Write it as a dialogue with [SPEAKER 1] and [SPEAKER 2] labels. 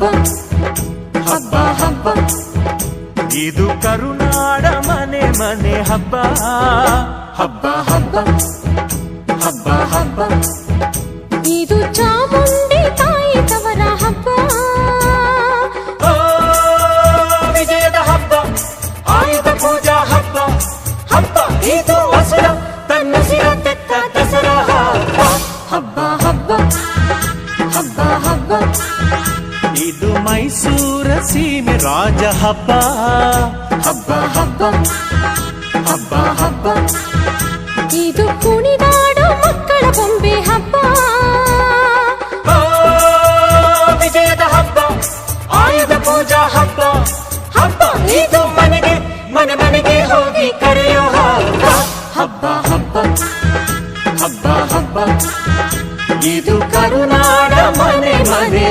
[SPEAKER 1] ಹಬ್ಬ ಹಬ್ಬ ಹಬ್ಬ
[SPEAKER 2] ಇದು ಕರುನಾಡ ಮನೆ ಮನೆ ಹಬ್ಬ
[SPEAKER 1] ಹಬ್ಬ ಹಬ್ಬ ಹಬ್ಬ ಹಬ್ಬ ಇದು ಚಾಮುಂಡಿ ತಾಯಿ ತವರ ಹಬ್ಬ
[SPEAKER 2] ವಿಜಯದ ಹಬ್ಬ ಆಯುಧ ಪೂಜಾ ಹಬ್ಬ ಹಬ್ಬ ಇದು ಹಸುರ ತನ್ನ ಸಿರ ತೆತ್ತ ದಸರಾ
[SPEAKER 1] ಹಬ್ಬ ಹಬ್ಬ ಹಬ್ಬ ಹಬ್ಬ
[SPEAKER 2] ಇದು ಮೈಸೂರ ಸೀಮೆ ರಾಜ ಹಬ್ಬ
[SPEAKER 1] ಹಬ್ಬ ಹಬ್ಬ ಹಬ್ಬ ಹಬ್ಬ ಇದು ಕುಣಿದಾಡೋ ಮಕ್ಕಳ ಬೊಂಬೆ ಹಬ್ಬ
[SPEAKER 2] ವಿಜಯದ ಹಬ್ಬ ಆಯುಧ ಪೂಜಾ ಹಬ್ಬ ಹಬ್ಬ ಇದು ಮನೆಗೆ ಮನೆ ಮನೆಗೆ ಹೋಗಿ ಕರೆಯೋ ಹಬ್ಬ
[SPEAKER 1] ಹಬ್ಬ ಹಬ್ಬ ಹಬ್ಬ ಹಬ್ಬ
[SPEAKER 2] ಇದು ಕರುನಾಡ ಮನೆ ಮನೆ